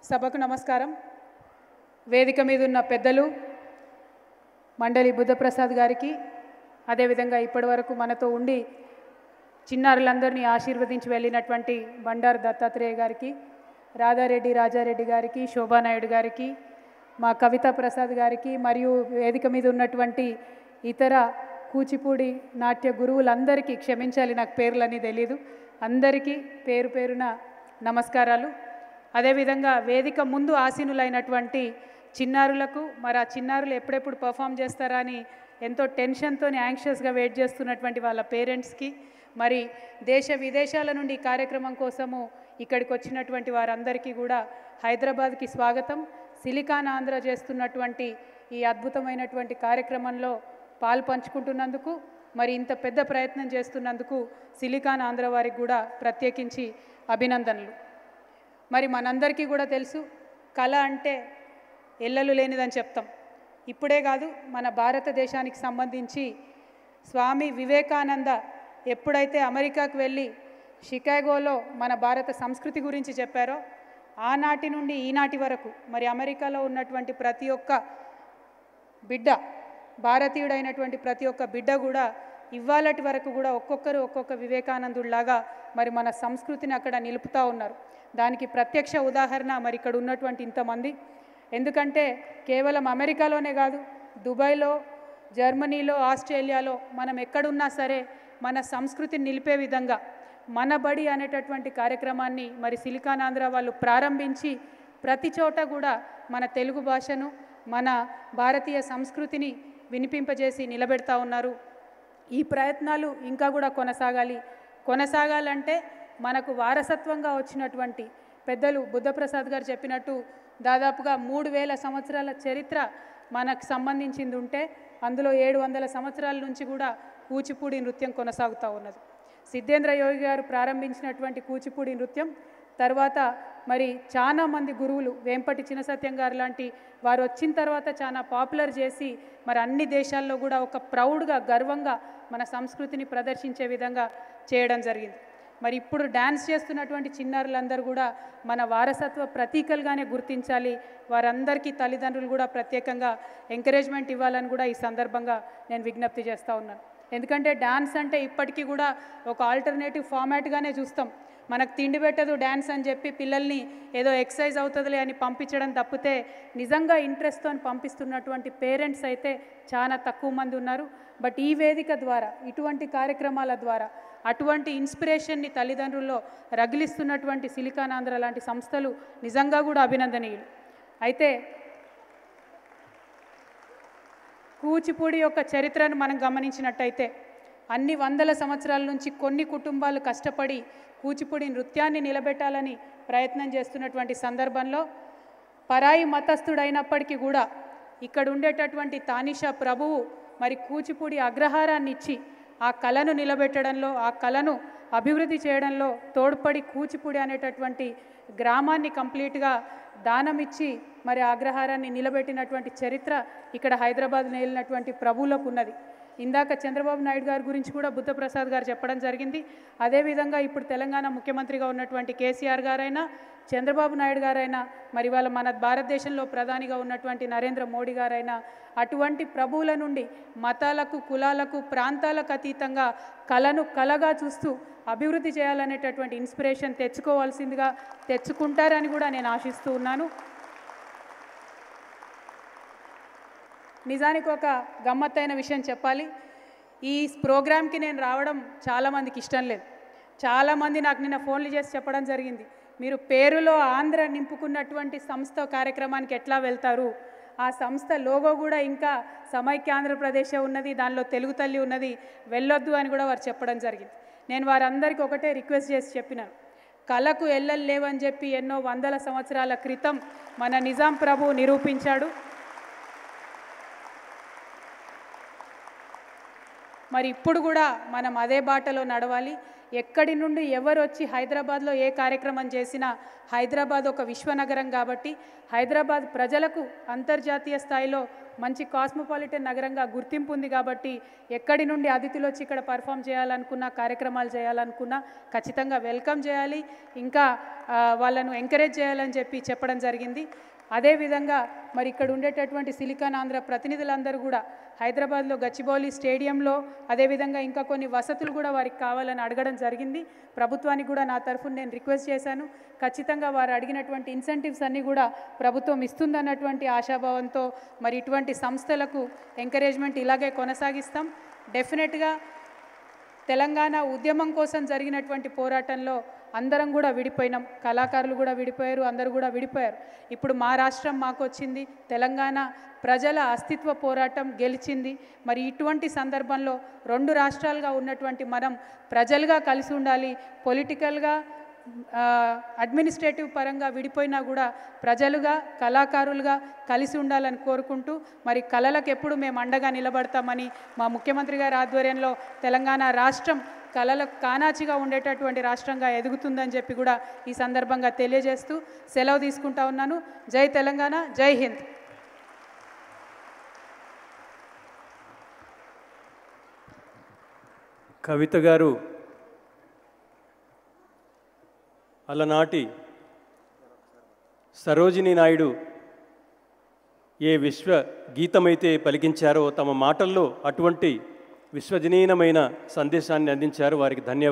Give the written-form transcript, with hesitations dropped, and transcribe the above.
సభకు నమస్కారం. వేదిక మీద ఉన్న పెద్దలు మండలి బుద్ధప్రసాద్ గారికి, అదేవిధంగా ఇప్పటివరకు మనతో ఉండి చిన్నారులందరినీ ఆశీర్వదించి వెళ్ళినటువంటి బండారు దత్తాత్రేయ గారికి, రాజారెడ్డి గారికి, శోభానాయుడు గారికి, మా కవితా ప్రసాద్ గారికి, మరియు వేదిక మీద ఉన్నటువంటి ఇతర కూచిపూడి నాట్య గురువులందరికీ, క్షమించాలి నాకు పేర్లన్నీ తెలీదు, అందరికీ పేరు పేరున నమస్కారాలు. అదేవిధంగా వేదిక ముందు ఆసీనులైనటువంటి చిన్నారులకు, మరి ఆ చిన్నారులు ఎప్పుడెప్పుడు పర్ఫామ్ చేస్తారా అని ఎంతో టెన్షన్తో యాంగ్షియస్గా వెయిట్ చేస్తున్నటువంటి వాళ్ళ పేరెంట్స్కి, మరి దేశ విదేశాల నుండి కార్యక్రమం కోసము ఇక్కడికి వచ్చినటువంటి వారందరికీ కూడా హైదరాబాద్కి స్వాగతం. సిలికాన్ ఆంధ్ర చేస్తున్నటువంటి ఈ అద్భుతమైనటువంటి కార్యక్రమంలో పాలు పంచుకుంటున్నందుకు, మరి ఇంత పెద్ద ప్రయత్నం చేస్తున్నందుకు సిలికాన్ ఆంధ్ర వారికి కూడా ప్రత్యేకించి అభినందనలు. మరి మనందరికీ కూడా తెలుసు, కళ అంటే ఎల్లలు లేనిదని చెప్తాం. ఇప్పుడే కాదు, మన భారతదేశానికి సంబంధించి స్వామి వివేకానంద ఎప్పుడైతే అమెరికాకు వెళ్ళి షికాగోలో మన భారత సంస్కృతి గురించి చెప్పారో, ఆనాటి నుండి ఈనాటి వరకు మరి అమెరికాలో ఉన్నటువంటి ప్రతి ఒక్క బిడ్డ, భారతీయుడైనటువంటి ప్రతి ఒక్క బిడ్డ కూడా ఇవాళటి వరకు కూడా ఒక్కొక్కరు ఒక్కొక్క వివేకానందుడిలాగా మరి మన సంస్కృతిని అక్కడ నిలుపుతూ ఉన్నారు. దానికి ప్రత్యక్ష ఉదాహరణ మరి ఇక్కడ ఉన్నటువంటి ఇంతమంది. ఎందుకంటే కేవలం అమెరికాలోనే కాదు, దుబాయ్లో, జర్మనీలో, ఆస్ట్రేలియాలో మనం ఎక్కడున్నా సరే మన సంస్కృతిని నిలిపే విధంగా మన బడి అనేటటువంటి కార్యక్రమాన్ని మరి సిలికాన్ ఆంధ్ర వాళ్ళు ప్రారంభించి ప్రతి చోట కూడా మన తెలుగు భాషను, మన భారతీయ సంస్కృతిని వినిపింపజేసి నిలబెడతా ఉన్నారు. ఈ ప్రయత్నాలు ఇంకా కూడా కొనసాగాలంటే మనకు వారసత్వంగా వచ్చినటువంటి పెద్దలు బుద్ధప్రసాద్ గారు చెప్పినట్టు దాదాపుగా 3000 సంవత్సరాల చరిత్ర మనకు సంబంధించింది ఉంటే, అందులో 700 సంవత్సరాల నుంచి కూడా కూచిపూడి నృత్యం కొనసాగుతూ ఉన్నది. సిద్ధేంద్ర యోగి గారు ప్రారంభించినటువంటి కూచిపూడి నృత్యం తర్వాత మరి చాలా మంది గురువులు, వేంపటి చినసత్యం గారు లాంటి వారు వచ్చిన తర్వాత చాలా పాపులర్ చేసి మరి అన్ని దేశాల్లో కూడా ఒక ప్రౌడ్గా, గర్వంగా మన సంస్కృతిని ప్రదర్శించే విధంగా చేయడం జరిగింది. మరి ఇప్పుడు డ్యాన్స్ చేస్తున్నటువంటి చిన్నారులందరూ కూడా మన వారసత్వ ప్రతీకలుగానే గుర్తించాలి. వారందరికీ తల్లిదండ్రులు కూడా ప్రత్యేకంగా ఎంకరేజ్మెంట్ ఇవ్వాలని కూడా ఈ సందర్భంగా నేను విజ్ఞప్తి చేస్తూ ఉన్నాను. ఎందుకంటే డ్యాన్స్ అంటే ఇప్పటికీ కూడా ఒక ఆల్టర్నేటివ్ ఫార్మాట్గానే చూస్తాం. మనకు తిండి పెట్టదు డ్యాన్స్ అని చెప్పి పిల్లల్ని ఏదో ఎక్సర్సైజ్ అవుతుందిలే అని పంపించడం తప్పితే, నిజంగా ఇంట్రెస్ట్తో పంపిస్తున్నటువంటి పేరెంట్స్ అయితే చాలా తక్కువ మంది ఉన్నారు. బట్ ఈ వేదిక ద్వారా, ఇటువంటి కార్యక్రమాల ద్వారా అటువంటి ఇన్స్పిరేషన్ని తల్లిదండ్రుల్లో రగిలిస్తున్నటువంటి సిలికాన్ ఆంధ్ర లాంటి సంస్థలు నిజంగా కూడా అభినందనీయులు. అయితే కూచిపూడి యొక్క చరిత్రను మనం గమనించినట్టయితే అన్ని వందల సంవత్సరాల నుంచి కొన్ని కుటుంబాలు కష్టపడి కూచిపూడి నృత్యాన్ని నిలబెట్టాలని ప్రయత్నం చేస్తున్నటువంటి సందర్భంలో పరాయి మతస్థుడైనప్పటికీ కూడా ఇక్కడ ఉండేటటువంటి తానిషా ప్రభువు మరి కూచిపూడి అగ్రహారాన్ని ఇచ్చి ఆ కళను నిలబెట్టడంలో, ఆ కళను అభివృద్ధి చేయడంలో తోడ్పడి కూచిపూడి అనేటటువంటి గ్రామాన్ని కంప్లీట్గా దానమిచ్చి మరి అగ్రహారాన్ని నిలబెట్టినటువంటి చరిత్ర ఇక్కడ హైదరాబాద్ నేలినటువంటి ప్రభువులకు ఉన్నది. ఇందాక చంద్రబాబు నాయుడు గారి గురించి కూడా బుద్ధప్రసాద్ గారు చెప్పడం జరిగింది. అదేవిధంగా ఇప్పుడు తెలంగాణ ముఖ్యమంత్రిగా ఉన్నటువంటి కేసీఆర్ గారైనా, చంద్రబాబు నాయుడు గారైనా, మరి వాళ్ళ మన భారతదేశంలో ప్రధానిగా ఉన్నటువంటి నరేంద్ర మోడీ గారైనా అటువంటి ప్రభువుల నుండి మతాలకు, కులాలకు, ప్రాంతాలకు అతీతంగా కళను కళగా చూస్తూ అభివృద్ధి చేయాలనేటటువంటి ఇన్స్పిరేషన్ తెచ్చుకోవాల్సిందిగా, తెచ్చుకుంటారని కూడా నేను ఆశిస్తూ ఉన్నాను. నిజానికి ఒక గమ్మత్తైన విషయం చెప్పాలి. ఈ ప్రోగ్రామ్కి నేను రావడం చాలామందికి ఇష్టం లేదు. చాలామంది నాకు నిన్న ఫోన్లు చేసి చెప్పడం జరిగింది, మీరు పేరులో ఆంధ్ర నింపుకున్నటువంటి సంస్థ కార్యక్రమానికి ఎట్లా వెళ్తారు, ఆ సంస్థ లోగో కూడా ఇంకా సమైక్య ఆంధ్రప్రదేశ్ ఉన్నది, దానిలో తెలుగు తల్లి ఉన్నది, వెళ్ళొద్దు అని కూడా వారు చెప్పడం జరిగింది. నేను వారందరికీ ఒకటే రిక్వెస్ట్ చేసి చెప్పినాను, కళకు ఎల్లలు లేవని చెప్పి ఎన్నో వందల సంవత్సరాల క్రితం మన నిజాం ప్రభు నిరూపించాడు. మరి ఇప్పుడు కూడా మనం అదే బాటలో నడవాలి. ఎక్కడి నుండి ఎవరు వచ్చి హైదరాబాద్లో ఏ కార్యక్రమం చేసినా, హైదరాబాద్ ఒక విశ్వనగరం కాబట్టి హైదరాబాద్ ప్రజలకు అంతర్జాతీయ స్థాయిలో మంచి కాస్మోపాలిటన్ నగరంగా గుర్తింపు ఉంది కాబట్టి ఎక్కడి నుండి అతిథులు వచ్చి ఇక్కడ పర్ఫామ్ చేయాలనుకున్నా, కార్యక్రమాలు చేయాలనుకున్నా ఖచ్చితంగా వెల్కమ్ చేయాలి, ఇంకా వాళ్ళను ఎంకరేజ్ చేయాలని చెప్పడం జరిగింది. అదేవిధంగా మరి ఇక్కడ ఉండేటటువంటి సిలికాన్ ఆంధ్ర ప్రతినిధులందరూ కూడా హైదరాబాద్లో గచ్చిబౌలి స్టేడియంలో అదేవిధంగా ఇంకా కొన్ని వసతులు కూడా వారికి కావాలని అడగడం జరిగింది. ప్రభుత్వానికి కూడా నా తరఫున నేను రిక్వెస్ట్ చేశాను. ఖచ్చితంగా వారు అడిగినటువంటి ఇన్సెంటివ్స్ అన్నీ కూడా ప్రభుత్వం ఇస్తుందన్నటువంటి ఆశాభావంతో మరి ఇటువంటి సంస్థలకు ఎంకరేజ్మెంట్ ఇలాగే కొనసాగిస్తాం. డెఫినెట్గా తెలంగాణ ఉద్యమం కోసం జరిగినటువంటి పోరాటంలో అందరం కూడా విడిపోయినాం, కళాకారులు కూడా విడిపోయారు, అందరూ కూడా విడిపోయారు. ఇప్పుడు మా రాష్ట్రం మాకు వచ్చింది, తెలంగాణ ప్రజల అస్తిత్వ పోరాటం గెలిచింది. మరి ఇటువంటి సందర్భంలో రెండు రాష్ట్రాలుగా ఉన్నటువంటి మనం ప్రజలుగా కలిసి ఉండాలి. పొలిటికల్గా అడ్మినిస్ట్రేటివ్ పరంగా విడిపోయినా కూడా ప్రజలుగా కళాకారులుగా కలిసి ఉండాలని కోరుకుంటూ మరి కళలకు ఎప్పుడు మేము అండగా నిలబడతామని మా ముఖ్యమంత్రి గారి ఆధ్వర్యంలో తెలంగాణ రాష్ట్రం కళలకు కానాచిగా ఉండేటటువంటి రాష్ట్రంగా ఎదుగుతుందని కూడా ఈ సందర్భంగా తెలియజేస్తూ సెలవు తీసుకుంటా ఉన్నాను. జై తెలంగాణ, జై హింద్. కవిత గారు అలనాటి సరోజినీ నాయుడు ఏ విశ్వ గీతమైతే పలికించారో తమ మాటల్లో అటువంటి విశ్వజనీయమైన సందేశాన్ని అందించారు. వారికి ధన్యవాదాలు.